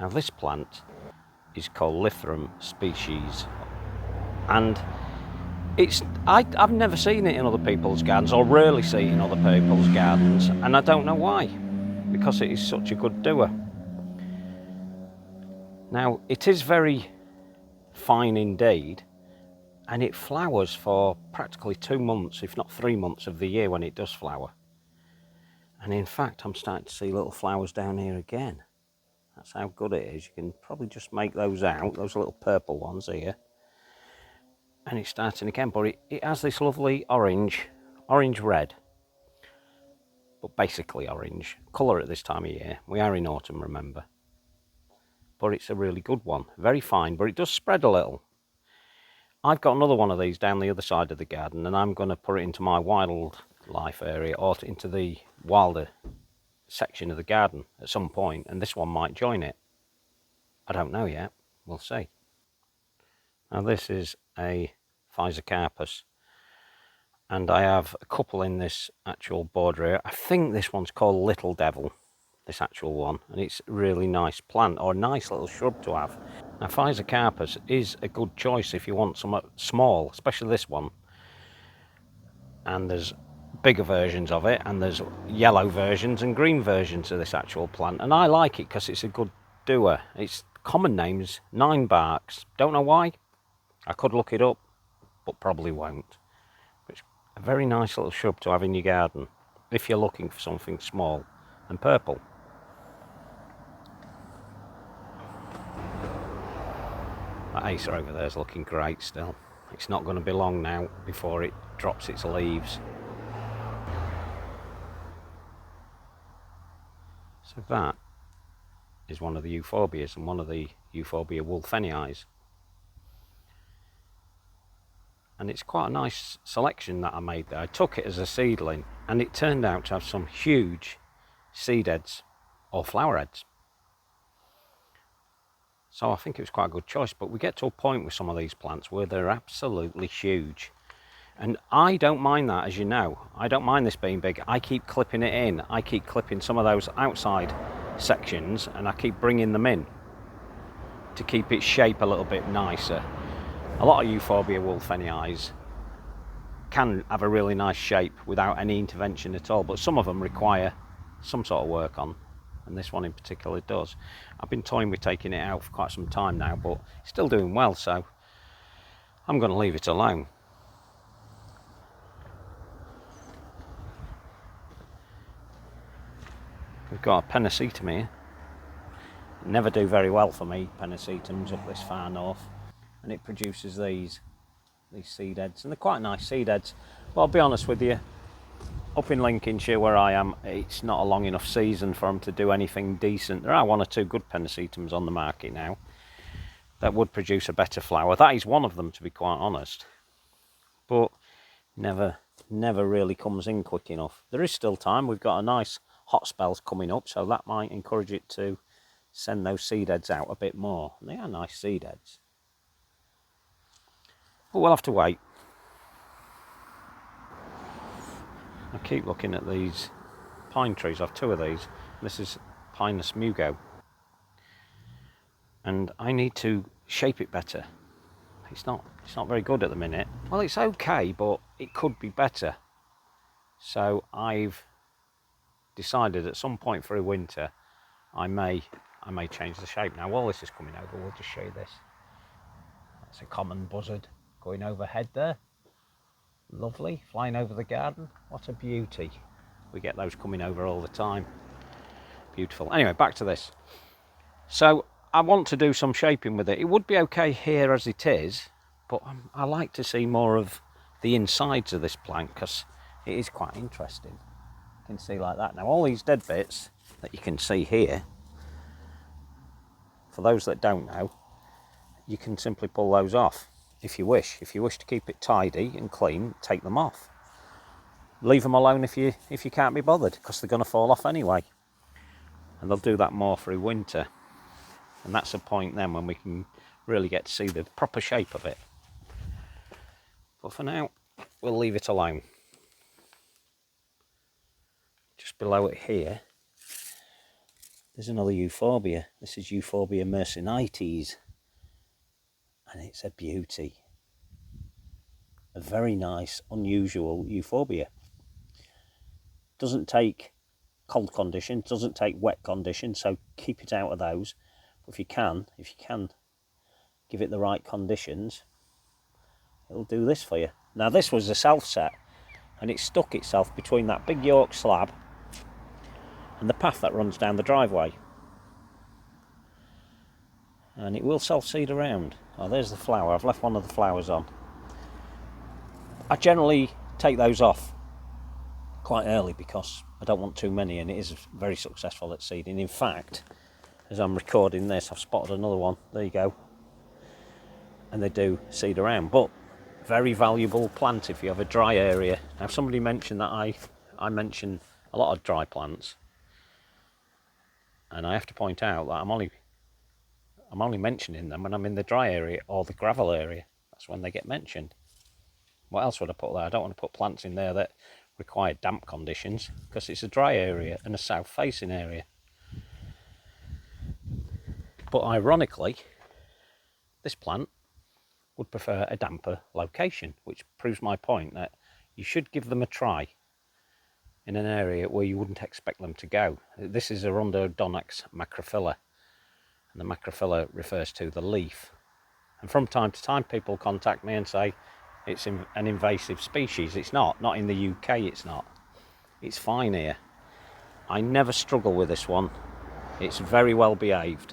Now this plant is called Lythrum species, and I've never seen it in other people's gardens, or rarely see it in other people's gardens, and I don't know why, because it is such a good doer. Now it is very fine indeed, and it flowers for practically 2 months, if not 3 months of the year when it does flower. And in fact, I'm starting to see little flowers down here again. That's how good it is. You can probably just make those out, those little purple ones here. And it's starting again, but it has this lovely orange-red, but basically orange colour at this time of year. We are in autumn, remember. But it's a really good one. Very fine, but it does spread a little. I've got another one of these down the other side of the garden, and I'm going to put it into my wildlife area, or into the wilder section of the garden at some point, and this one might join it. I don't know yet. We'll see. Now this is a Physocarpus, and I have a couple in this actual border area. I think this one's called Little Devil, this actual one, and it's a really nice plant, or a nice little shrub to have. Now Physocarpus is a good choice if you want something small, especially this one. And there's bigger versions of it, and there's yellow versions and green versions of this actual plant, and I like it because it's a good doer. Its common name's nine barks. Don't know why. I could look it up, but probably won't. It's a very nice little shrub to have in your garden if you're looking for something small and purple. That acer over there is looking great still. It's not going to be long now before it drops its leaves. So that is one of the euphorbias, and one of the Euphorbia wolfenii. And it's quite a nice selection that I made there. I took it as a seedling, and it turned out to have some huge seed heads or flower heads. So I think it was quite a good choice, but we get to a point with some of these plants where they're absolutely huge. And I don't mind that, as you know. I don't mind this being big. I keep clipping it in. I keep clipping some of those outside sections, and I keep bringing them in to keep its shape a little bit nicer. A lot of Euphorbia wolfenii can have a really nice shape without any intervention at all, but some of them require some sort of work on, and this one in particular does. I've been toying with taking it out for quite some time now, but it's still doing well, so I'm going to leave it alone. We've got a Pennisetum here. Never do very well for me, Pennisetums up this far north, and it produces these seed heads, and they're quite nice seed heads. But I'll be honest with you, up in Lincolnshire where I am, it's not a long enough season for them to do anything decent. There are one or two good Pennisetums on the market now that would produce a better flower. That is one of them, to be quite honest, but never really comes in quick enough. There is still time. We've got a nice hot spells coming up, so that might encourage it to send those seed heads out a bit more. And they are nice seed heads, but we'll have to wait. I keep looking at these pine trees. I have two of these. This is Pinus mugo, and I need to shape it better. It's not very good at the minute. Well, it's okay, but it could be better. So I've decided at some point through winter I may change the shape. Now while this is coming over, we'll just show you this. That's a common buzzard going overhead there. Lovely, flying over the garden. What a beauty. We get those coming over all the time. Beautiful. Anyway, back to this. So I want to do some shaping with it. It would be okay here as it is, but I like to see more of the insides of this plant because it is quite interesting. You can see like that. Now all these dead bits that you can see here, for those that don't know, you can simply pull those off if you wish. If you wish to keep it tidy and clean, take them off. Leave them alone if you can't be bothered, because they're going to fall off anyway. And they'll do that more through winter. And that's the point then when we can really get to see the proper shape of it. But for now, we'll leave it alone. Just below it here, There's another euphorbia. This is Euphorbia mercenites, and it's a beauty. A very nice, unusual euphorbia. Doesn't take cold conditions, doesn't take wet conditions, so keep it out of those. But if you can give it the right conditions, it'll do this for you. Now this was a self-set, and it stuck itself between that big York slab and the path that runs down the driveway. And it will self-seed around. Oh, there's the flower. I've left one of the flowers on. I generally take those off quite early because I don't want too many, and it is very successful at seeding. In fact, as I'm recording this, I've spotted another one. There you go. And they do seed around, but very valuable plant if you have a dry area. Now somebody mentioned that I mention a lot of dry plants, and I have to point out that I'm only mentioning them when I'm in the dry area or the gravel area. That's when they get mentioned. What else would I put there? I don't want to put plants in there that require damp conditions because it's a dry area and a south facing area. But ironically, this plant would prefer a damper location, which proves my point that you should give them a try in an area where you wouldn't expect them to go. This is a Rhododonyx macrophylla, and the macrophylla refers to the leaf. And from time to time people contact me and say it's an invasive species. It's not in the UK, it's not. It's fine here. I never struggle with this one. It's very well behaved.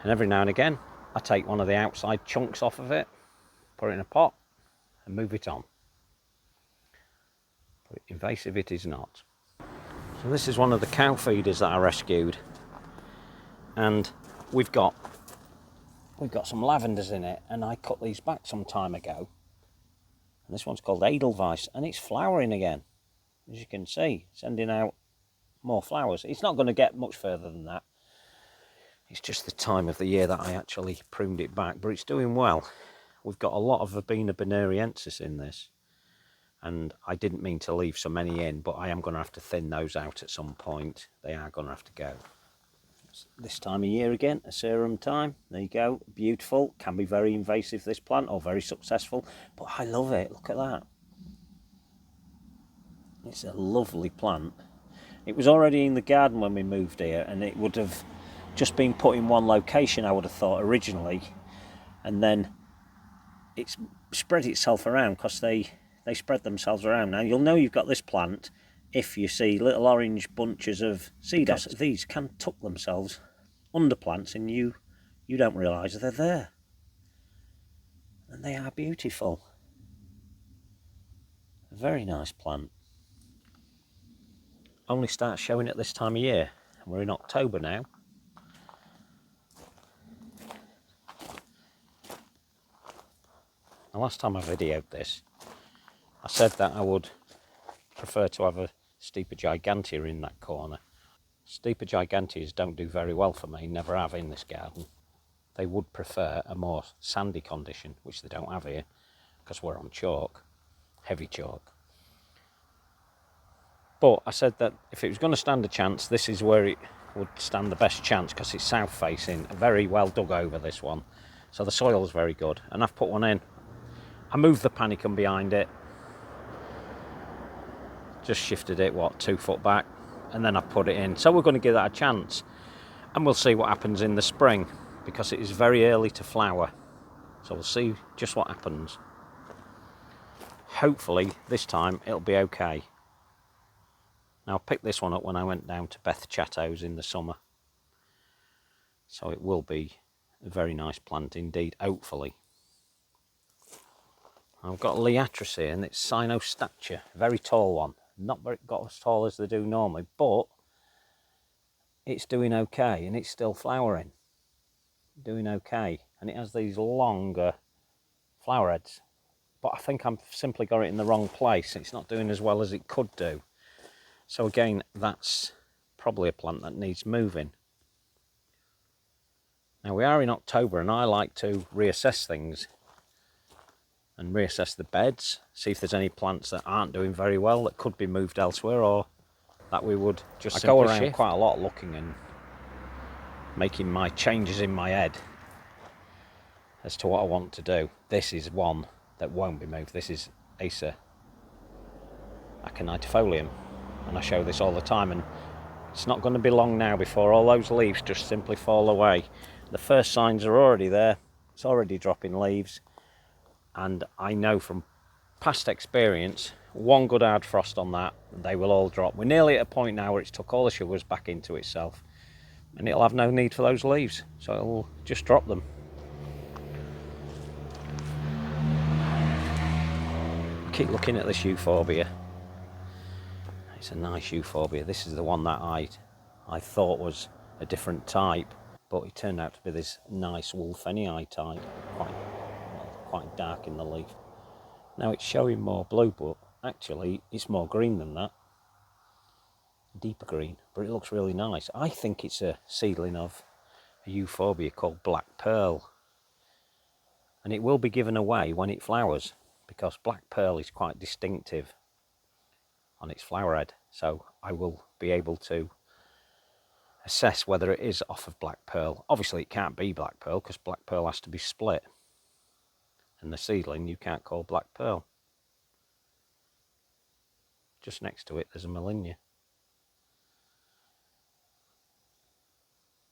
And every now and again I take one of the outside chunks off of it, put it in a pot and move it on. But invasive it is not. So this is one of the cow feeders that I rescued, and we've got some lavenders in it, and I cut these back some time ago, and this one's called Edelweiss, and it's flowering again, as you can see, sending out more flowers. It's not going to get much further than that. It's just the time of the year that I actually pruned it back, but it's doing well. We've got a lot of Verbena bonariensis in this, and I didn't mean to leave so many in, but I am going to have to thin those out at some point. They are going to have to go. This time of year again, a serum time. There you go, beautiful. Can be very invasive, this plant, or very successful, but I love it. Look at that. It's a lovely plant. It was already in the garden when we moved here, and it would have just been put in one location, I would have thought, originally, and then it's spread itself around because they spread themselves around. Now you'll know you've got this plant if you see little orange bunches of seed heads. These can tuck themselves under plants and you don't realise they're there. And they are beautiful. A very nice plant. Only starts showing at this time of year. We're in October now. The last time I videoed this, I said that I would prefer to have a Stipa gigantea in that corner. Stipa giganteas don't do very well for me, never have in this garden. They would prefer a more sandy condition, which they don't have here, because we're on chalk, heavy chalk. But I said that if it was going to stand a chance, this is where it would stand the best chance, because it's south facing, very well dug over, this one. So the soil is very good, and I've put one in. I moved the panicum behind it, just shifted it, 2 foot back, and then I put it in. So we're going to give that a chance, and we'll see what happens in the spring, because it is very early to flower. So we'll see just what happens. Hopefully this time it'll be okay. Now I picked this one up when I went down to Beth Chatto's in the summer, so it will be a very nice plant indeed, hopefully. I've got Liatris here, and it's Cynostature, very tall one. Not got as tall as they do normally, but it's doing okay, and it's still flowering. Doing okay, and it has these longer flower heads. But I think I've simply got it in the wrong place. It's not doing as well as it could do. So again, that's probably a plant that needs moving. Now we are in October, and I like to reassess things and reassess the beds, see if there's any plants that aren't doing very well that could be moved elsewhere, or that we would Just I go simply around shift. quite a lot looking and making my changes in my head as to what I want to do. This is one that won't be moved. This is Acer aconitifolium, and I show this all the time, and it's not going to be long now before all those leaves just simply fall away. The first signs are already there. It's already dropping leaves, and I know from past experience, one good hard frost on that, they will all drop. We're nearly at a point now where it's took all the sugars back into itself, and it'll have no need for those leaves, so it'll just drop them. Keep looking at this euphorbia. It's a nice euphorbia. This is the one that I thought was a different type, but it turned out to be this nice Wolfenii type, quite dark in the leaf. Now it's showing more blue, but actually it's more green than that, deeper green, but it looks really nice. I think it's a seedling of a euphorbia called Black Pearl, and it will be given away when it flowers, because Black Pearl is quite distinctive on its flower head, so I will be able to assess whether it is off of Black Pearl. Obviously it can't be Black Pearl because Black Pearl has to be split, and the seedling you can't call Black Pearl. Just next to it there's a Malinia,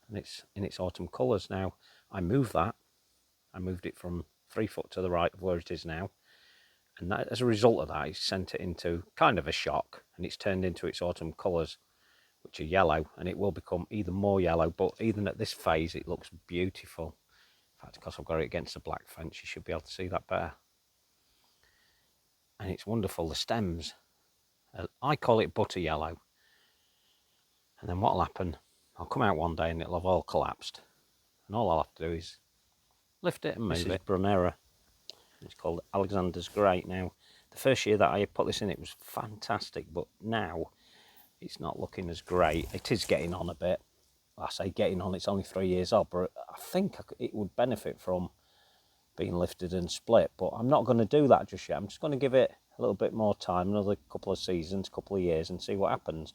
and it's in its autumn colours. Now I moved it from 3 foot to the right of where it is now, and that, as a result of that, it's sent it into kind of a shock, and it's turned into its autumn colours, which are yellow, and it will become even more yellow, but even at this phase it looks beautiful. In fact, because I've got it against a black fence, you should be able to see that better. And it's wonderful. The stems, I call it butter yellow, and then what'll happen, I'll come out one day and it'll have all collapsed, and all I'll have to do is lift it and move it. This is Brunera. It's called Alexander's Great. Now, the first year that I put this in, it was fantastic, but now it's not looking as great. It is getting on a bit. I say getting on, it's only 3 years old, but I think it would benefit from being lifted and split, but I'm not going to do that just yet. I'm just going to give it a little bit more time, another couple of seasons, couple of years, and see what happens.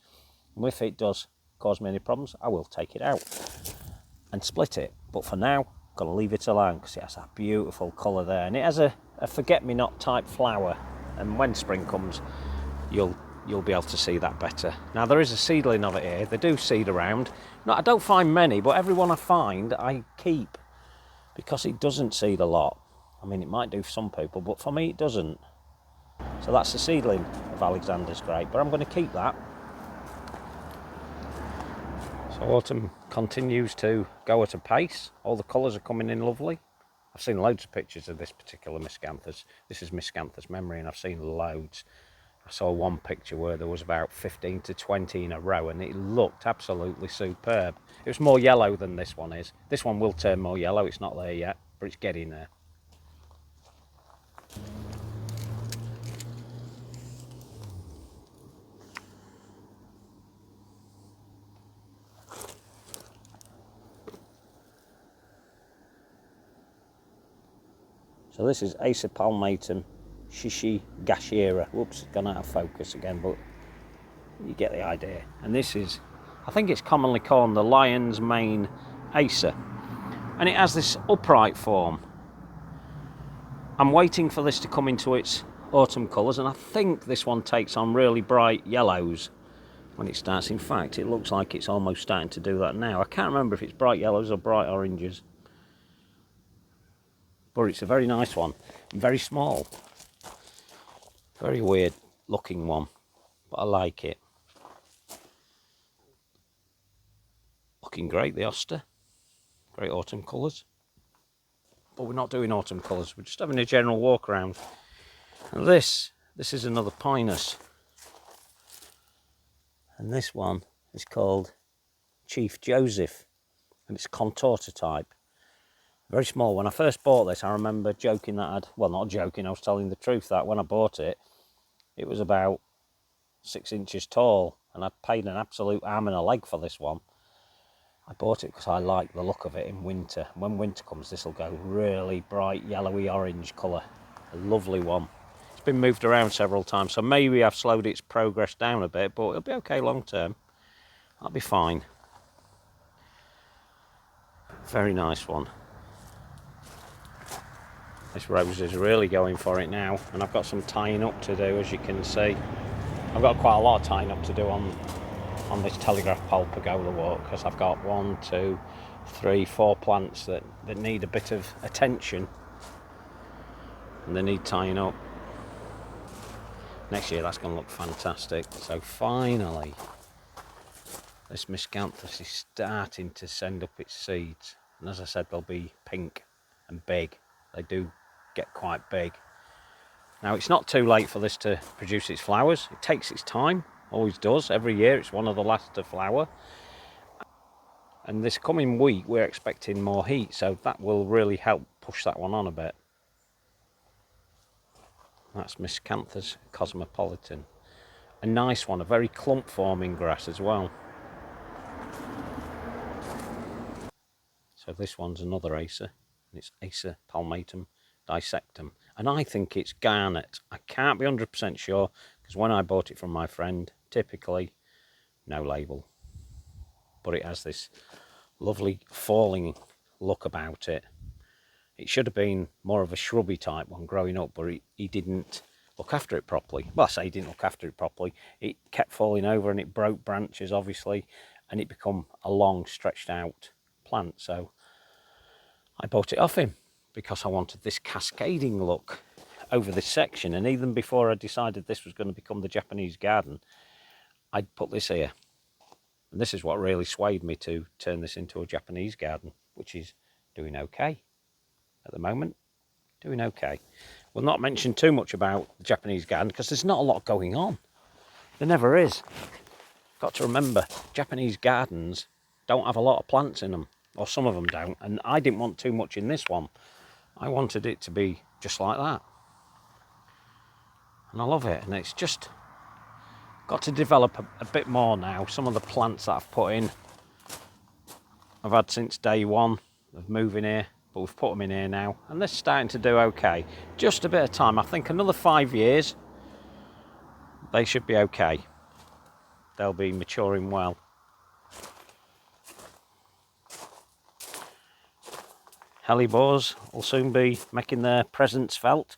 And if it does cause me any problems, I will take it out and split it. But for now, I'm going to leave it alone because it has that beautiful colour there, and it has a forget-me-not type flower, and when spring comes you'll be able to see that better. Now there is a seedling of it here. They do seed around. No, I don't find many, but everyone I find I keep, because it doesn't seed a lot. I mean, it might do for some people, but for me it doesn't. So that's the seedling of Alexander's Great, but I'm going to keep that. So autumn continues to go at a pace. All the colours are coming in lovely. I've seen loads of pictures of this particular miscanthus. This is Miscanthus memory, and I've seen loads. I saw one picture where there was about 15 to 20 in a row, and it looked absolutely superb. It was more yellow than this one is. This one will turn more yellow. It's not there yet, but it's getting there. So this is Acer palmatum shishigashira. Whoops, gone out of focus again, but you get the idea. And this is, I think it's commonly called the lion's mane Acer, and it has this upright form. I'm waiting for this to come into its autumn colours, and I think this one takes on really bright yellows when it starts. In fact, it looks like it's almost starting to do that now. I can't remember if it's bright yellows or bright oranges, but it's a very nice one, very small, very weird looking one, but I like it. Looking great, the Oster, great autumn colours, but we're not doing autumn colours, we're just having a general walk around. And this is another Pinus, and this one is called Chief Joseph, and it's contorta type. Very small. When I first bought this, I remember joking that well, not joking, I was telling the truth, that when I bought it, it was about 6 inches tall, and I paid an absolute arm and a leg for this one. I bought it because I like the look of it in winter. When winter comes, this will go really bright yellowy orange colour. A lovely one. It's been moved around several times, so maybe I've slowed its progress down a bit, but it'll be okay long term. That'll be fine. Very nice one. This rose is really going for it now, and I've got some tying up to do, as you can see. I've got quite a lot of tying up to do on this telegraph pole pergola walk, because I've got 1, 2, 3, 4 plants that need a bit of attention, and they need tying up. Next year that's going to look fantastic. So finally, this miscanthus is starting to send up its seeds, and as I said, they'll be pink and big. They do get quite big. Now, it's not too late for this to produce its flowers. It takes its time, always does. Every year it's one of the last to flower. And this coming week we're expecting more heat, so that will really help push that one on a bit. That's Miscanthus cosmopolitan. A nice one, a very clump forming grass as well. So this one's another Acer, and it's Acer palmatum dissectum, and I think it's garnet. I can't be 100% sure, because when I bought it from my friend, typically no label, but it has this lovely falling look about it. It should have been more of a shrubby type one growing up, but he didn't look after it properly. Well, I say he didn't look after it properly. It kept falling over, and it broke branches, obviously, and it become a long, stretched out plant. So I bought it off him because I wanted this cascading look over this section. And even before I decided this was going to become the Japanese garden, I'd put this here. And this is what really swayed me to turn this into a Japanese garden, which is doing okay at the moment. Doing okay. We'll not mention too much about the Japanese garden because there's not a lot going on. There never is. Got to remember, Japanese gardens don't have a lot of plants in them, or some of them don't, and I didn't want too much in this one. I wanted it to be just like that. And I love it, and it's just got to develop a bit more now. Some of the plants that I've put in, I've had since day one of moving here, but we've put them in here now, and they're starting to do okay. Just a bit of time. I think another 5 years, they should be okay. They'll be maturing well. Hellebores will soon be making their presence felt.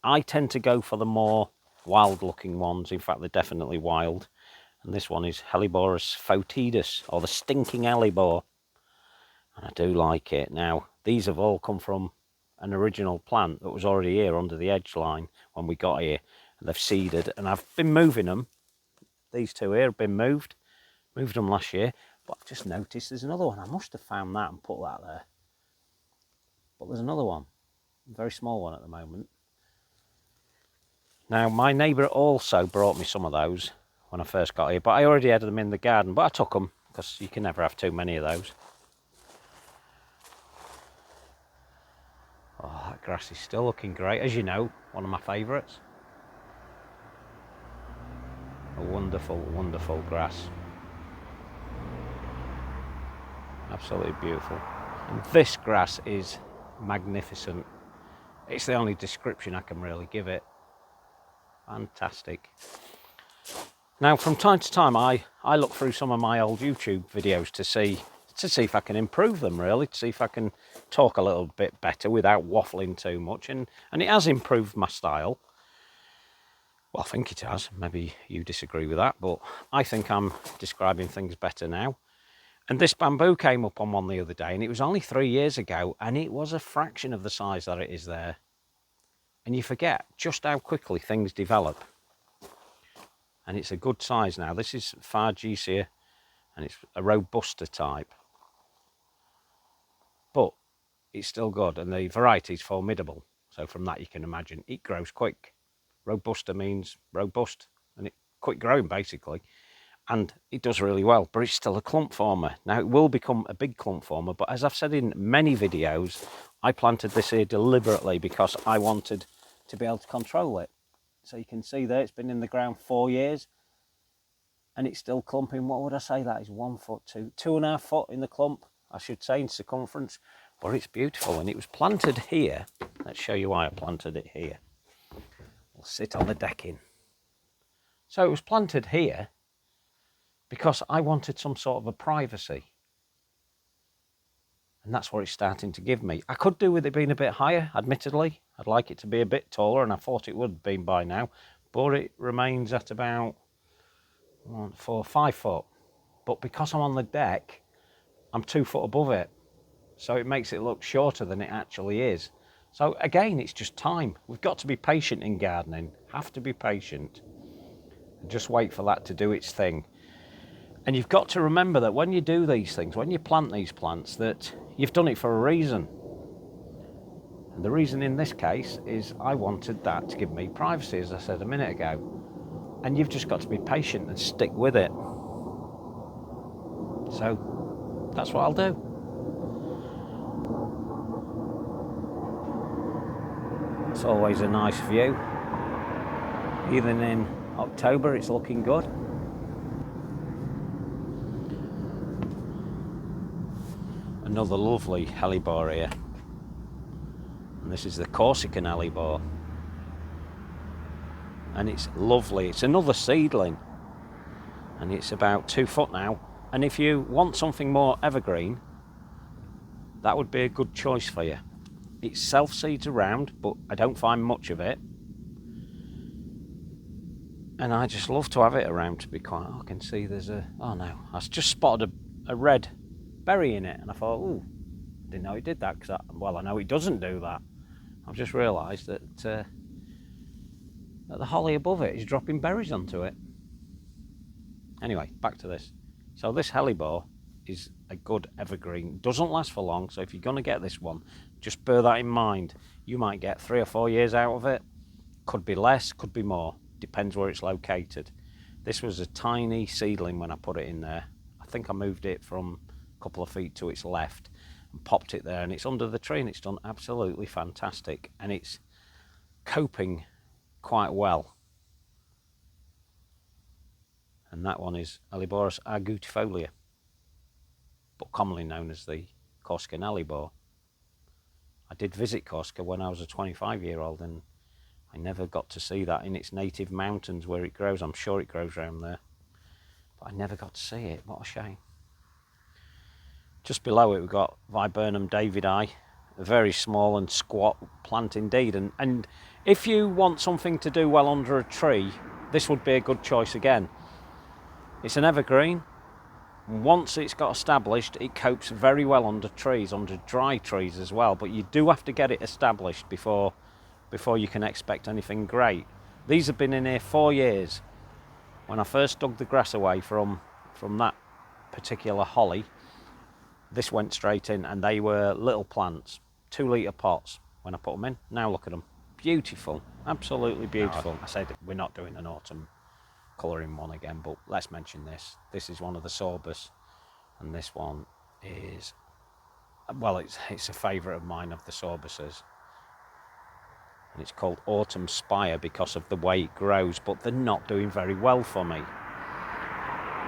I tend to go for the more wild looking ones. In fact, they're definitely wild. And this one is Hellebores fotidus, or the stinking hellebore. And I do like it. Now, these have all come from an original plant that was already here under the edge line when we got here. And they've seeded, and I've been moving them. These two here have been moved. Moved them last year. But I've just noticed there's another one. I must have found that and put that there. But there's another one, a very small one at the moment. Now, my neighbour also brought me some of those when I first got here, but I already had them in the garden, but I took them because you can never have too many of those. Oh, that grass is still looking great. As you know, one of my favourites. A wonderful, wonderful grass. Absolutely beautiful. And this grass is magnificent. It's the only description I can really give it. Fantastic. Now, from time to time, I look through some of my old YouTube videos to see if I can improve them, really, to see if I can talk a little bit better without waffling too much, and it has improved my style. Well, I think it has. Maybe you disagree with that, but I think I'm describing things better now. And this bamboo came up on one the other day, and it was only 3 years ago, and it was a fraction of the size that it is there. And you forget just how quickly things develop. And it's a good size now. This is Fargesia, and it's a Robusta type. But it's still good, and the variety is formidable. So from that you can imagine it grows quick. Robusta means robust, and it's quick growing basically. And it does really well, but it's still a clump former. Now, it will become a big clump former, but as I've said in many videos, I planted this here deliberately because I wanted to be able to control it. So you can see there, it's been in the ground 4 years, and it's still clumping. What would I say that is? 1 foot, 2.5 foot in the clump, I should say, in circumference. But it's beautiful, and it was planted here. Let's show you why I planted it here. We'll sit on the decking. So it was planted here because I wanted some sort of a privacy. And that's what it's starting to give me. I could do with it being a bit higher, admittedly. I'd like it to be a bit taller, and I thought it would have been by now. But it remains at about 4 or 5 foot. But because I'm on the deck, I'm 2 foot above it. So it makes it look shorter than it actually is. So again, it's just time. We've got to be patient in gardening. Have to be patient. And just wait for that to do its thing. And you've got to remember that when you do these things, when you plant these plants, that you've done it for a reason. And the reason in this case is I wanted that to give me privacy, as I said a minute ago. And you've just got to be patient and stick with it. So that's what I'll do. It's always a nice view. Even in October, it's looking good. Another lovely hellebore here, and this is the Corsican hellebore, and it's lovely. It's another seedling, and it's about 2 foot now, and if you want something more evergreen, that would be a good choice for you. It self-seeds around, but I don't find much of it, and I just love to have it around, to be quite. I can see there's a, oh no, I just spotted a red berry in it, and I thought, ooh, I didn't know it did that, because well, I know it doesn't do that. I've just realised that that the holly above it is dropping berries onto it. Anyway, back to this. So this hellebore is a good evergreen. Doesn't last for long, so if you're going to get this one, just bear that in mind. You might get 3 or 4 years out of it. Could be less, could be more. Depends where it's located. This was a tiny seedling when I put it in there. I think I moved it from couple of feet to its left and popped it there, and it's under the tree, and it's done absolutely fantastic, and it's coping quite well. And that one is Hellebores agutifolia, but commonly known as the Corsican hellebore. I did visit Corsica when I was a 25-year-old, and I never got to see that in its native mountains where it grows. I'm sure it grows around there, but I never got to see it. What a shame. Just below it we've got Viburnum davidi, a very small and squat plant indeed, and if you want something to do well under a tree, this would be a good choice again. It's an evergreen, and once it's got established, it copes very well under trees, under dry trees as well, but you do have to get it established before you can expect anything great. These have been in here 4 years. When I first dug the grass away from that particular holly, this went straight in, and they were little plants, 2-litre pots when I put them in. Now look at them, beautiful, absolutely beautiful. Now, I said we're not doing an autumn colouring one again, but let's mention this. This is one of the sorbus, and this one is, well, it's a favourite of mine of the sorbuses, and it's called Autumn Spire because of the way it grows, but they're not doing very well for me.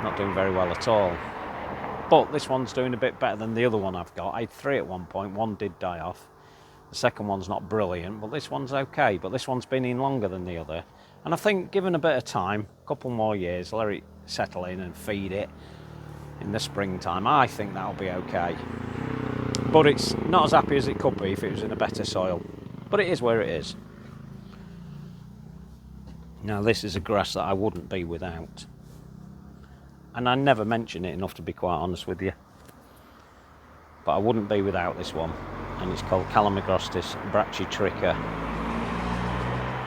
Not doing very well at all. But this one's doing a bit better than the other one I've got. I had 3 at one point, one did die off. The second one's not brilliant, but this one's okay. But this one's been in longer than the other. And I think given a bit of time, a couple more years, let it settle in and feed it in the springtime, I think that'll be okay. But it's not as happy as it could be if it was in a better soil. But it is where it is. Now this is a grass that I wouldn't be without. And I never mention it enough, to be quite honest with you. But I wouldn't be without this one. And it's called Calamagrostis brachytricha.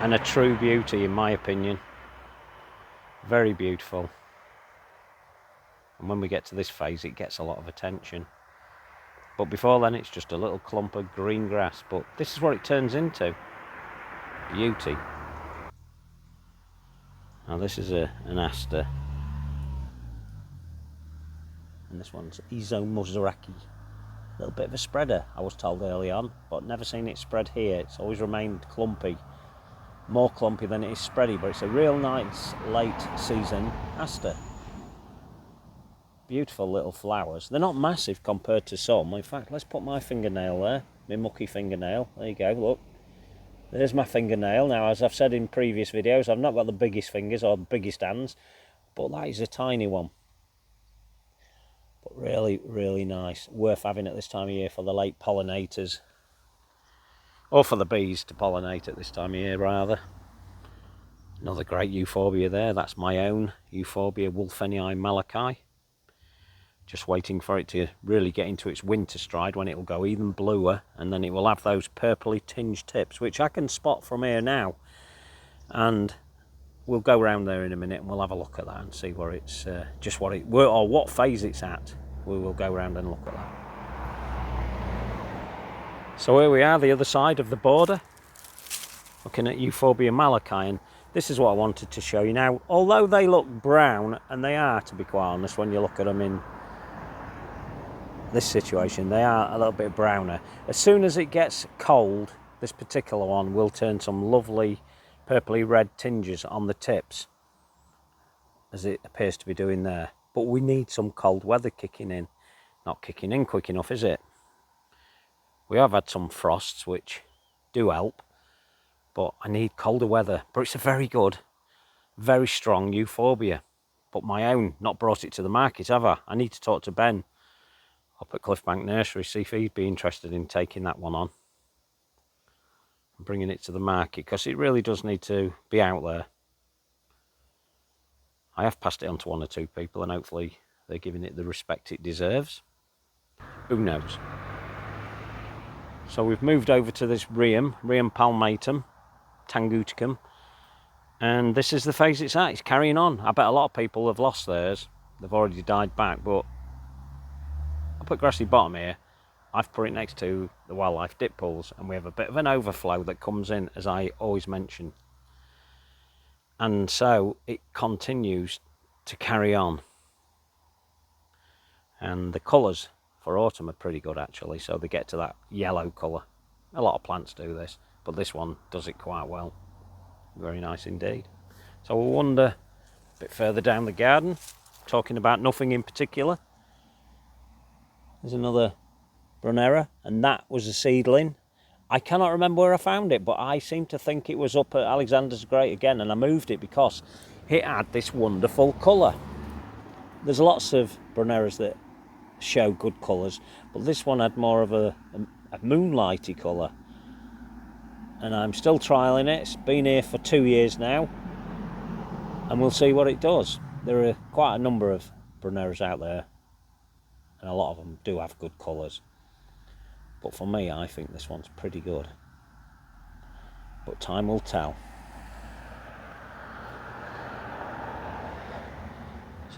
And a true beauty in my opinion. Very beautiful. And when we get to this phase, it gets a lot of attention. But before then, it's just a little clump of green grass. But this is what it turns into. Beauty. Now this is an aster. And this one's Izomozoraki. A little bit of a spreader, I was told early on, but never seen it spread here. It's always remained clumpy. More clumpy than it is spready, but it's a real nice late season aster. Beautiful little flowers. They're not massive compared to some. In fact, let's put my fingernail there, my mucky fingernail. There you go, look. There's my fingernail. Now, as I've said in previous videos, I've not got the biggest fingers or the biggest hands, but that is a tiny one. But really, really nice. Worth having at this time of year for the late pollinators. Or for the bees to pollinate at this time of year, rather. Another great euphorbia there. That's my own Euphorbia wolfenii malachi. Just waiting for it to really get into its winter stride, when it will go even bluer, and then it will have those purpley tinged tips, which I can spot from here now. And we'll go round there in a minute and we'll have a look at that and see where it's or what phase it's at. We will go round and look at that. So here we are, the other side of the border, looking at Euphorbia malachi, and this is what I wanted to show you. Now, although they look brown, and they are, to be quite honest, when you look at them in this situation, they are a little bit browner. As soon as it gets cold, this particular one will turn some lovely purpley red tinges on the tips, as it appears to be doing there. But we need some cold weather kicking in. Not kicking in quick enough, is it? We have had some frosts, which do help, but I need colder weather. But it's a very good, very strong euphorbia. But my own, not brought it to the market, have I? I need to talk to Ben up at Cliffbank Nursery, see if he'd be interested in taking that one on and bringing it to the market, because it really does need to be out there. I have passed it on to one or two people, and hopefully they're giving it the respect it deserves. Who knows? So we've moved over to this Rheum palmatum, tanguticum, and this is the phase it's at. It's carrying on. I bet a lot of people have lost theirs. They've already died back, but I put grassy bottom here. I've put it next to the wildlife dip pools, and we have a bit of an overflow that comes in, as I always mention. And so it continues to carry on. And the colours for autumn are pretty good, actually, so they get to that yellow colour. A lot of plants do this, but this one does it quite well. Very nice indeed. So we'll wander a bit further down the garden, talking about nothing in particular. There's another Brunera, and that was a seedling. I cannot remember where I found it, but I seem to think it was up at Alexander's Great again, and I moved it because it had this wonderful colour. There's lots of Bruneras that show good colours, but this one had more of a moonlighty colour, and I'm still trialling it. It's been here for 2 years now, and we'll see what it does. There are quite a number of Bruneras out there, and a lot of them do have good colours, but for me, I think this one's pretty good, but time will tell.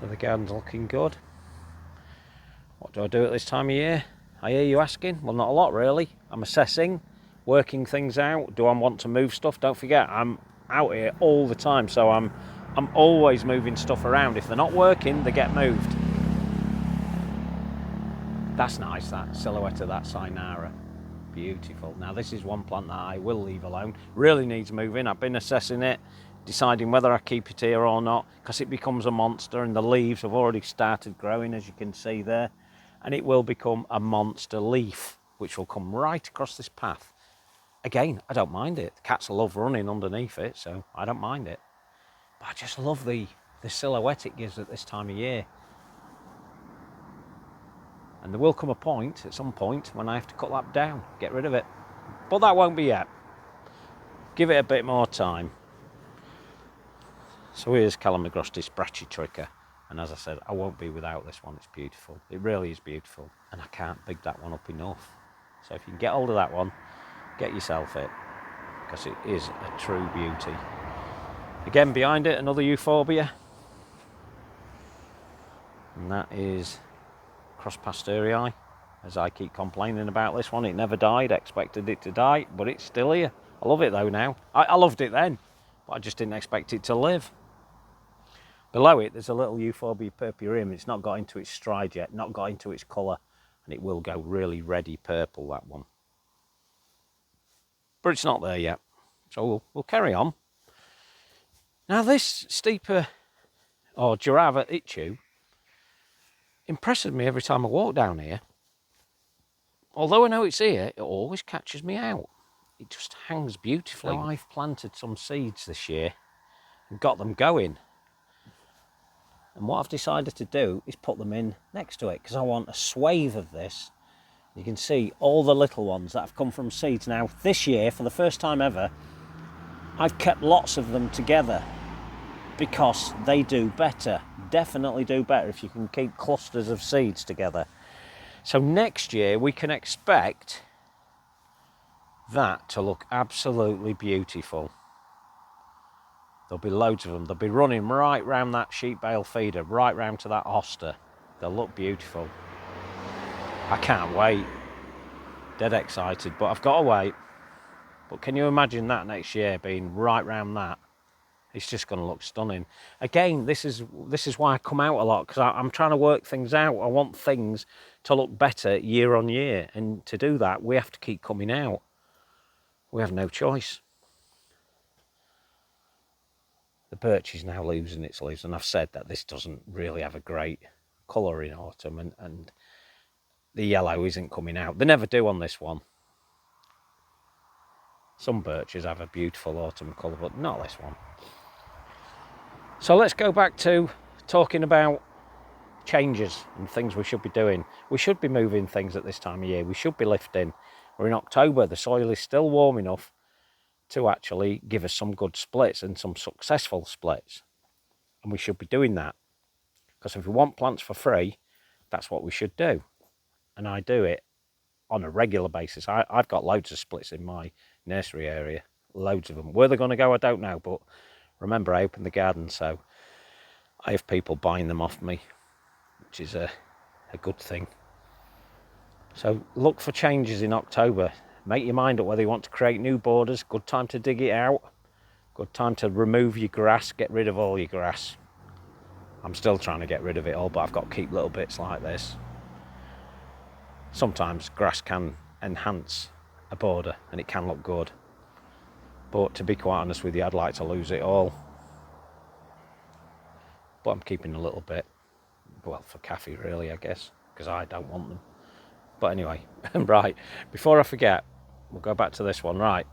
So the garden's looking good. What do I do at this time of year? I hear you asking. Well, not a lot really. I'm assessing, working things out. Do I want to move stuff? Don't forget, I'm out here all the time, so I'm always moving stuff around. If they're not working, they get moved. That's nice, that silhouette of that Cynara. Beautiful. Now this is one plant that I will leave alone. Really needs moving. I've been assessing it, deciding whether I keep it here or not, because it becomes a monster, and the leaves have already started growing, as you can see there. And it will become a monster leaf, which will come right across this path. Again, I don't mind it. The cats love running underneath it, so I don't mind it. But I just love the silhouette it gives at this time of year. And there will come a point, at some point, when I have to cut that down, get rid of it. But that won't be yet. Give it a bit more time. So here's Calamagrostis brachytricha. And as I said, I won't be without this one. It's beautiful. It really is beautiful. And I can't big that one up enough. So if you can get hold of that one, get yourself it, because it is a true beauty. Again, behind it, another Euphorbia. And that is Cross Pasteuri. As I keep complaining about this one, it never died. I expected it to die, but it's still here. I love it though now. I loved it then, but I just didn't expect it to live. Below it, there's a little Euphorbia purpureum. It's not got into its stride yet, not got into its colour, and it will go really reddy purple, that one. But it's not there yet, so we'll carry on. Now this Stipa, or Girava Ichu, impresses me every time I walk down here. Although I know it's here, it always catches me out. it just hangs beautifully. Now, I've planted some seeds this year and got them going. And what I've decided to do is put them in next to it because I want a swathe of this. You can see all the little ones that have come from seeds. Now, this year, for the first time ever, I've kept lots of them together because they do better. Definitely do better if you can keep clusters of seeds together. So next year, we can expect that to look absolutely beautiful. There'll be loads of them. They'll be running right round that sheep bale feeder, right round to that hoster. They'll look beautiful. I can't wait. Dead excited, but I've got to wait. But can you imagine that next year being right round that? It's just going to look stunning. Again, this is why I come out a lot, because I'm trying to work things out. I want things to look better year on year, and to do that, we have to keep coming out. We have no choice. The birch is now losing its leaves, and I've said that this doesn't really have a great colour in autumn, and the yellow isn't coming out. They never do on this one. Some birches have a beautiful autumn colour, but not this one. So let's go back to talking about changes and things we should be doing. We should be moving things at this time of year. We should be lifting. We're in October. The soil is still warm enough to actually give us some good splits and some successful splits. And we should be doing that. Because if we want plants for free, that's what we should do. And I do it on a regular basis. I've got loads of splits in my nursery area. Loads of them. Where they're going to go, I don't know. But remember, I opened the garden, so I have people buying them off me, which is a good thing. So look for changes in October. Make your mind up whether you want to create new borders. Good time to dig it out. Good time to remove your grass. Get rid of all your grass. I'm still trying to get rid of it all, but I've got to keep little bits like this. Sometimes grass can enhance a border and it can look good. But to be quite honest with you, I'd like to lose it all. But I'm keeping a little bit. Well, for Kathy really, I guess, because I don't want them. But anyway, right, before I forget, we'll go back to this one. Right,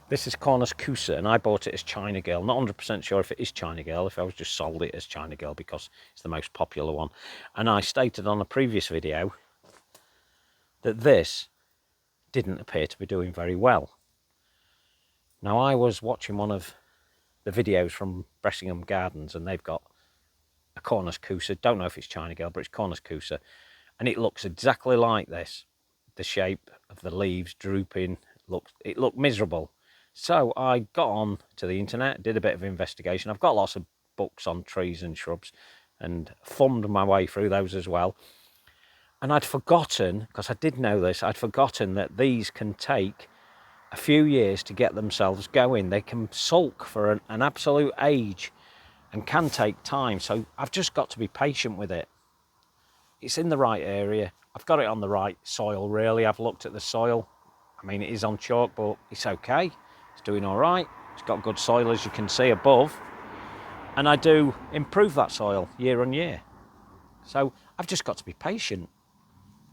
this is Cornus Cusa, and I bought it as China Girl. Not 100% sure if it is China Girl, if I was just sold it as China Girl because it's the most popular one. And I stated on a previous video that this didn't appear to be doing very well. Now, I was watching one of the videos from Bressingham Gardens, and they've got a Cornus Cusa. Don't know if it's China Girl, but it's Cornus Cusa. And it looks exactly like this. The shape of the leaves drooping, it looked miserable. So I got on to the internet, did a bit of investigation. I've got lots of books on trees and shrubs and thumbed my way through those as well. And I'd forgotten, because I did know this, I'd forgotten that these can take a few years to get themselves going. They can sulk for an absolute age and can take time. So I've just got to be patient with it. It's in the right area. I've got it on the right soil, really. I've looked at the soil. I mean, it is on chalk, but it's okay. It's doing all right. It's got good soil, as you can see above. And I do improve that soil year on year. So I've just got to be patient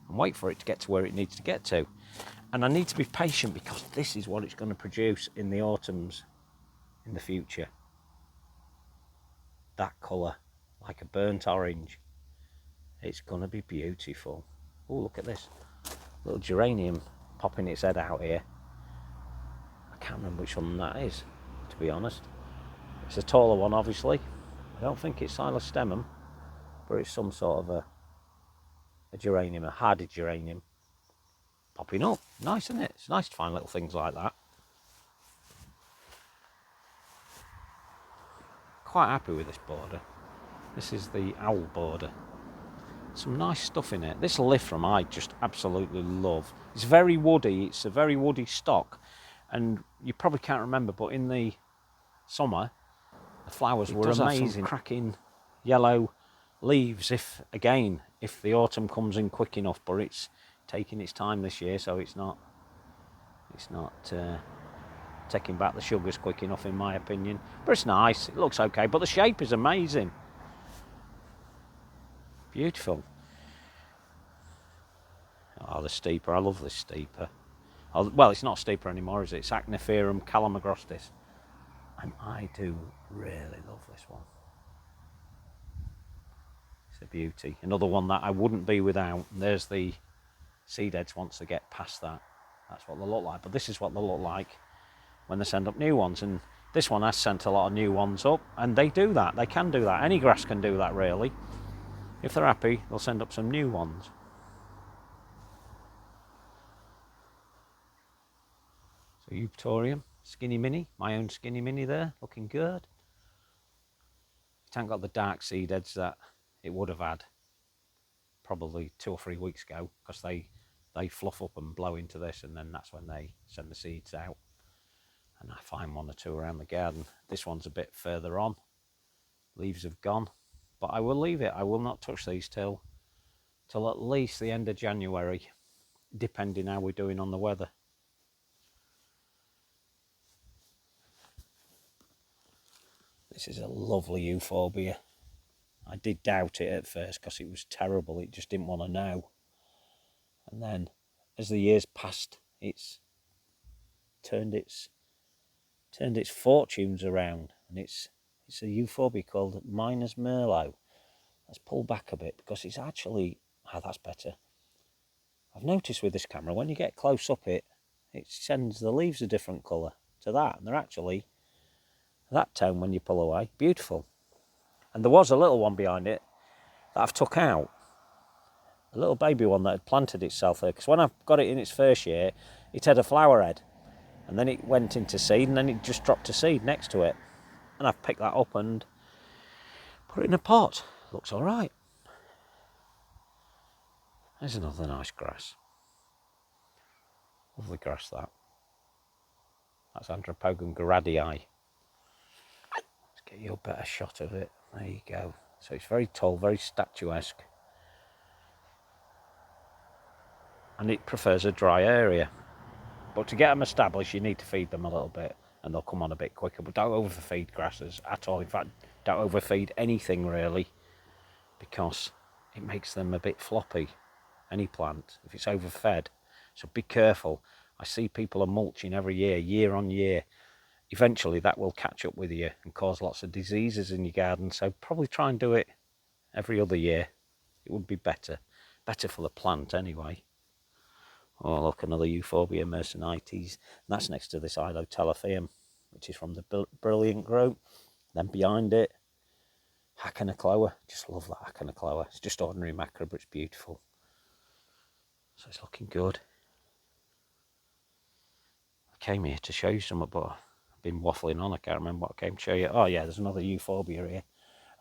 and wait for it to get to where it needs to get to. And I need to be patient because this is what it's going to produce in the autumns in the future. That colour, like a burnt orange. It's going to be beautiful. Oh, look at this. Little geranium popping its head out here. I can't remember which one that is, to be honest. It's a taller one, obviously. I don't think it's Silostemum, but it's some sort of a geranium, a hardy geranium. Popping up. Nice, isn't it? It's nice to find little things like that. Quite happy with this border. This is the owl border. Some nice stuff in it. This Lithrum I just absolutely love. It's very woody. It's a very woody stock. And you probably can't remember, but in the summer, the flowers were amazing. Cracking yellow leaves if the autumn comes in quick enough, but it's taking its time this year, so it's not taking back the sugars quick enough, in my opinion. But it's nice. It looks okay, but the shape is amazing. Beautiful. Oh, the steeper. I love this steeper. Well, it's not Stipa anymore, is it? It's Acnophorum calamagrostis. And I do really love this one. It's a beauty. Another one that I wouldn't be without. And there's the seed heads once they get past that. That's what they look like. But this is what they look like when they send up new ones. And this one has sent a lot of new ones up. And they do that. They can do that. Any grass can do that, really. If they're happy, they'll send up some new ones. So Euphorbium, skinny mini, my own skinny mini there, looking good. It hasn't got the dark seed heads that it would have had probably 2 or 3 weeks ago, because they fluff up and blow into this, and then that's when they send the seeds out. And I find 1 or 2 around the garden. This one's a bit further on. Leaves have gone, but I will leave it. I will not touch these till at least the end of January, depending how we're doing on the weather. This is a lovely euphorbia. I did doubt it at first because it was terrible. It just didn't want to know. And then as the years passed, it's turned its fortunes around. And it's a euphorbia called Miner's Merlot. Let's pull back a bit because it's actually... Oh, that's better. I've noticed with this camera, when you get close up it sends the leaves a different colour to that. And they're actually that tone when you pull away. Beautiful. And there was a little one behind it that I've took out. A little baby one that had planted itself there. Because when I got it in its first year, it had a flower head. And then it went into seed, and then it just dropped a seed next to it. And I've picked that up and put it in a pot. Looks all right. There's another nice grass. Lovely grass, that. That's Andropogum gradii. Let's get you a better shot of it. There you go. So it's very tall, very statuesque. And it prefers a dry area. But to get them established, you need to feed them a little bit, and they'll come on a bit quicker. But don't overfeed grasses at all. In fact, don't overfeed anything really, because it makes them a bit floppy, any plant, if it's overfed. So be careful. I see people are mulching every year, year on year. Eventually that will catch up with you and cause lots of diseases in your garden. So probably try and do it every other year. It would be better. Better for the plant anyway. Oh, look, another Euphorbia mercenites. And that's next to this Ilotelephum, which is from the brilliant group. Then behind it, Hacanacloa. Just love that Hacanacloa. It's just ordinary macro, but it's beautiful. So it's looking good. I came here to show you something, but I've been waffling on. I can't remember what I came to show you. Oh yeah, there's another Euphorbia here.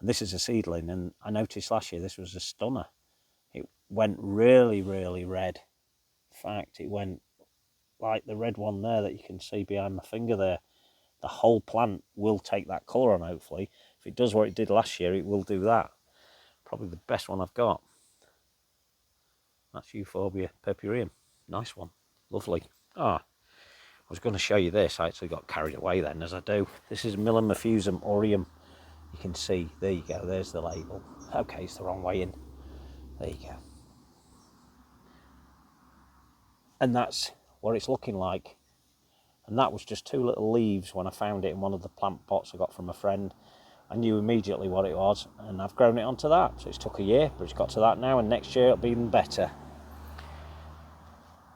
And this is a seedling, and I noticed last year this was a stunner. It went really, really red. In fact, it went like the red one there that you can see behind my finger there. The whole plant will take that colour on, hopefully. If it does what it did last year, it will do that. Probably the best one I've got. That's Euphorbia purpureum. Nice one. Lovely. I was going to show you this. I actually got carried away then, as I do. This is Millimorphusum aureum. You can see, there you go, there's the label. Okay, it's the wrong way in. There you go. And that's what it's looking like. And that was just 2 little leaves when I found it in one of the plant pots I got from a friend. I knew immediately what it was, and I've grown it onto that. So it's took a year, but it's got to that now, and next year it'll be even better.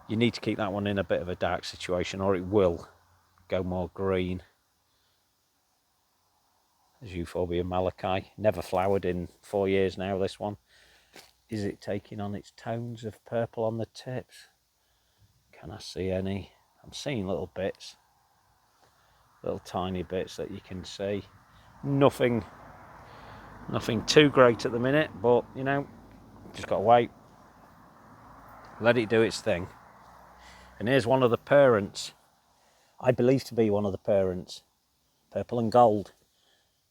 You need to keep that one in a bit of a dark situation, or it will go more green. There's Euphorbia malachi. Never flowered in 4 years now, this one. Is it taking on its tones of purple on the tips? Can I see any? I'm seeing little bits. Little tiny bits that you can see. Nothing too great at the minute, but you know, just got to wait. Let it do its thing. And here's one of the parents. I believe to be one of the parents. Purple and gold.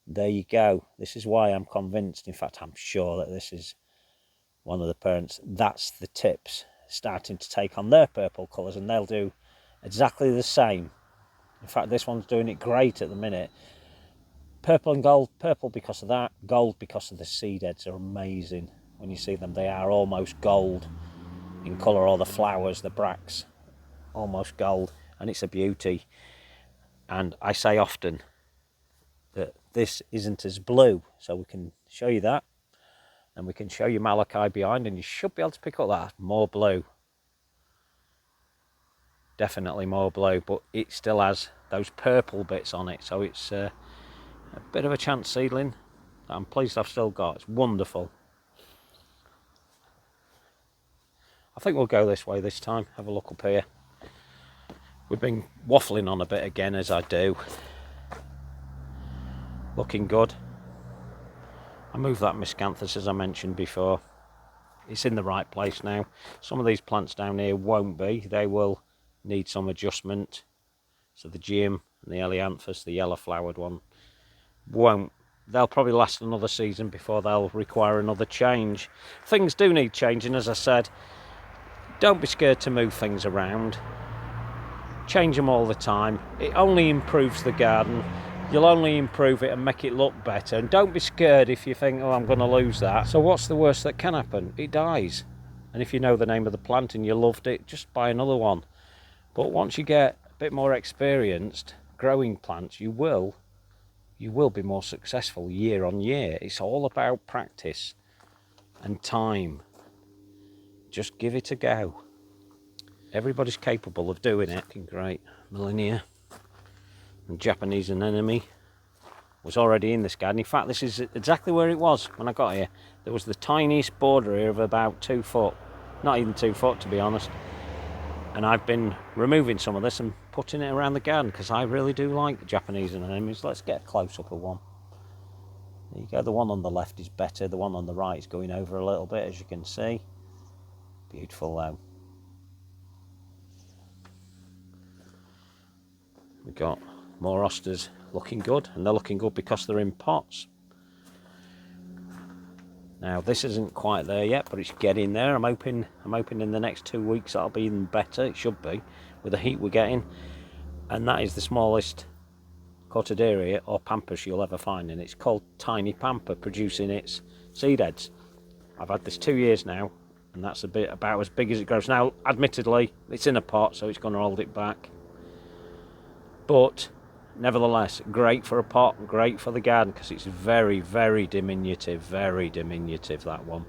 There you go. This is why I'm convinced. In fact, I'm sure that this is one of the parents. That's the tips starting to take on their purple colours, and they'll do exactly the same. In fact, this one's doing it great at the minute. Purple and gold. Purple because of that. Gold because of the seed heads are amazing. When you see them, they are almost gold in colour, or the flowers, the bracts. almost gold, and it's a beauty. And I say often that this isn't as blue, so we can show you that, and we can show you Malachi behind, and you should be able to pick up that more blue. Definitely more blue, but it still has those purple bits on it, so it's a bit of a chance seedling that I'm pleased I've still got. It's wonderful. I think we'll go this way this time, have a look up here. We've been waffling on a bit again, as I do. Looking good. I moved that miscanthus, as I mentioned before. It's in the right place now. Some of these plants down here won't be. They will need some adjustment. So the geum and the eleanthus, the yellow flowered one, won't. They'll probably last another season before they'll require another change. Things do need changing, as I said. Don't be scared to move things around. Change them all the time. It only improves the garden. You'll only improve it and make it look better. And don't be scared if you think, oh, I'm going to lose that. So what's the worst that can happen? It dies. And if you know the name of the plant and you loved it, just buy another one. But once you get a bit more experienced growing plants, you will be more successful year on year. It's all about practice and time. Just give it a go. Everybody's capable of doing it. Great. Millennia and Japanese anemone was already in this garden. In fact, this is exactly where it was when I got here. There was the tiniest border here of about 2 foot. Not even 2 foot, to be honest. And I've been removing some of this and putting it around the garden because I really do like the Japanese anemones. Let's get a close-up of one. There you go. The one on the left is better. The one on the right is going over a little bit, as you can see. Beautiful, though. We've got more asters looking good, and they're looking good because they're in pots. Now this isn't quite there yet, but it's getting there. I'm hoping in the next 2 weeks that'll be even better. It should be, with the heat we're getting. And that is the smallest Cortaderia or pampas you'll ever find, and it's called Tiny Pampa, producing its seed heads. I've had this 2 years now, and that's about as big as it grows. Now, admittedly, it's in a pot, so it's going to hold it back. But nevertheless, great for a pot, great for the garden, because it's very, very diminutive, that one.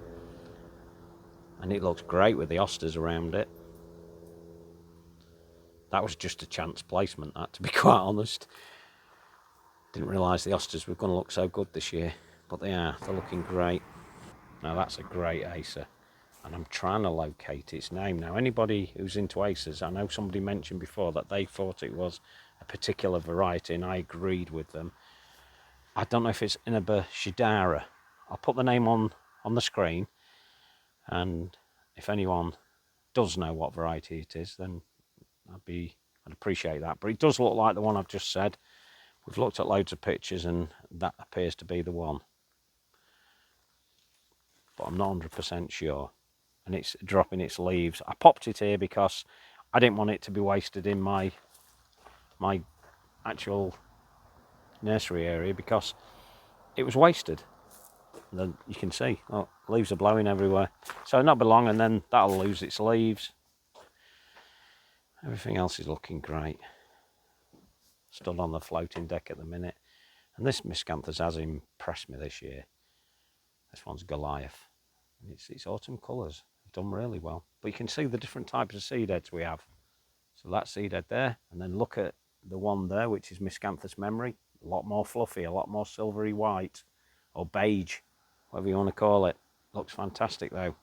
And it looks great with the asters around it. That was just a chance placement, that, to be quite honest. Didn't realise the asters were going to look so good this year, but they are. They're looking great. Now that's a great acer, and I'm trying to locate its name. Now anybody who's into acers, I know somebody mentioned before that they thought it was a particular variety, and I agreed with them. I don't know if it's Inaba Shidara. I'll put the name on the screen, and if anyone does know what variety it is, then I'd appreciate that. But it does look like the one I've just said. We've looked at loads of pictures, and that appears to be the one. But I'm not 100% sure. And it's dropping its leaves. I popped it here because I didn't want it to be wasted in my actual nursery area, because it was wasted. And then you can see, oh, leaves are blowing everywhere. So not be long, and then that'll lose its leaves. Everything else is looking great. Stood on the floating deck at the minute. And this miscanthus has impressed me this year. This one's Goliath. And it's autumn colours. It's done really well. But you can see the different types of seed heads we have. So that seed head there, and then look at the one there, which is Miscanthus Memory. A lot more fluffy, a lot more silvery white, or beige, whatever you want to call it. Looks fantastic though.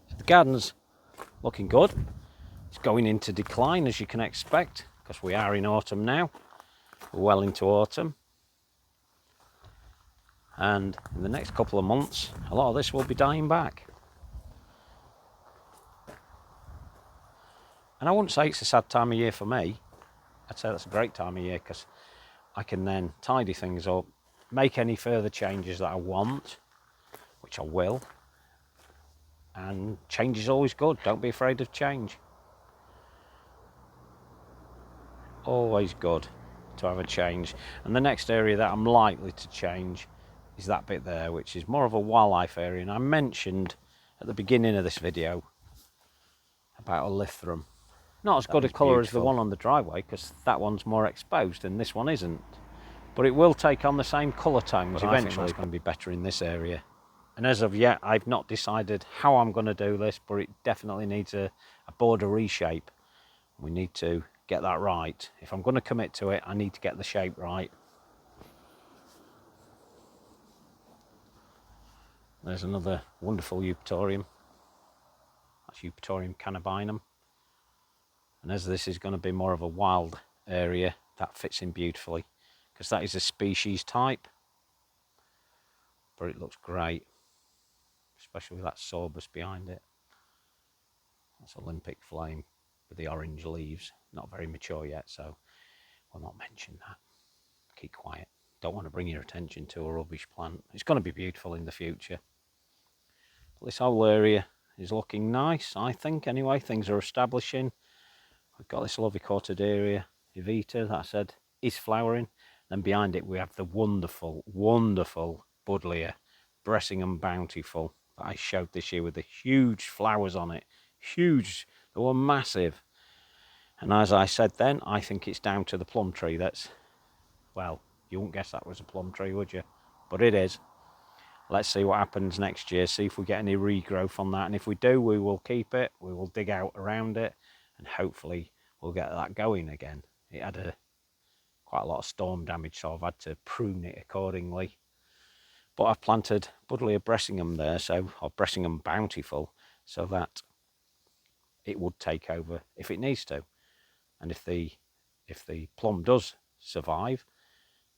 So the garden's looking good. It's going into decline, as you can expect, because we are in autumn now. We're well into autumn. And in the next couple of months, a lot of this will be dying back. And I wouldn't say it's a sad time of year for me. I'd say that's a great time of year, because I can then tidy things up, make any further changes that I want, which I will. And change is always good. Don't be afraid of change. Always good to have a change. And the next area that I'm likely to change is that bit there, which is more of a wildlife area. And I mentioned at the beginning of this video about Elithrum. Not as That good a is colour as the beautiful. one on the driveway, because that one's more exposed and this one isn't. But it will take on the same colour tones eventually. I think that's going to be better in this area. And as of yet, I've not decided how I'm going to do this, but it definitely needs a border reshape. We need to get that right. If I'm going to commit to it, I need to get the shape right. There's another wonderful Eupatorium. That's Eupatorium cannabinum. And as this is going to be more of a wild area, that fits in beautifully, because that is a species type. But it looks great, especially with that sorbus behind it. That's Olympic flame with the orange leaves. Not very mature yet, so we'll not mention that. Keep quiet. Don't want to bring your attention to a rubbish plant. It's going to be beautiful in the future. But this whole area is looking nice, I think, anyway. Things are establishing. We've got this lovely Cortaderia Evita that I said is flowering. Then behind it we have the wonderful, wonderful Buddleia Bressingham Bountiful that I showed this year with the huge flowers on it. Huge, they were massive. And as I said then, I think it's down to the plum tree that's, well, you wouldn't guess that was a plum tree, would you? But it is. Let's see what happens next year, see if we get any regrowth on that. And if we do, we will keep it. We will dig out around it, and hopefully we'll get that going again. It had quite a lot of storm damage, so I've had to prune it accordingly. But I've planted Buddleia Bressingham there, or Bressingham Bountiful, so that it would take over if it needs to. And if the plum does survive,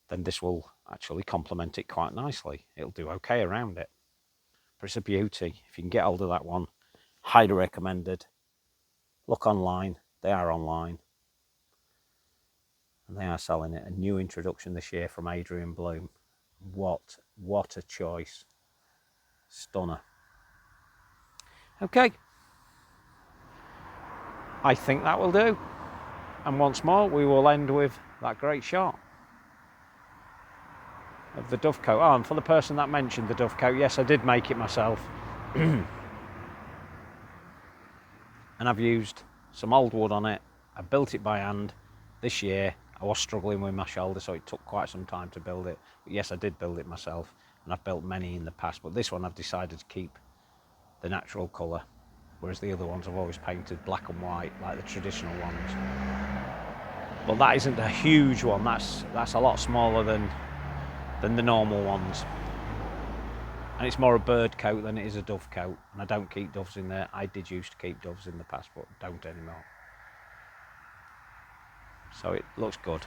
then this will actually complement it quite nicely. It'll do okay around it. But it's a beauty. If you can get hold of that one, highly recommended. Look online. They are online. And they are selling it. A new introduction this year from Adrian Bloom. What a choice. Stunner. Okay. I think that will do. And once more, we will end with that great shot of the dovecote. Oh, and for the person that mentioned the dovecote, yes, I did make it myself. And I've used some old wood on it. I built it by hand this year. I was struggling with my shoulder, so it took quite some time to build it. But yes, I did build it myself, and I've built many in the past, but this one I've decided to keep the natural colour, whereas the other ones I've always painted black and white, like the traditional ones. But that isn't a huge one. That's a lot smaller than the normal ones. And it's more a bird coat than it is a dove coat. And I don't keep doves in there. I did used to keep doves in the past, but don't anymore. So it looks good.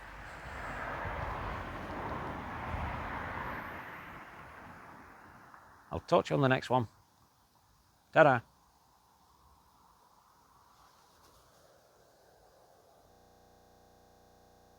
I'll talk to you on the next one. Ta-da.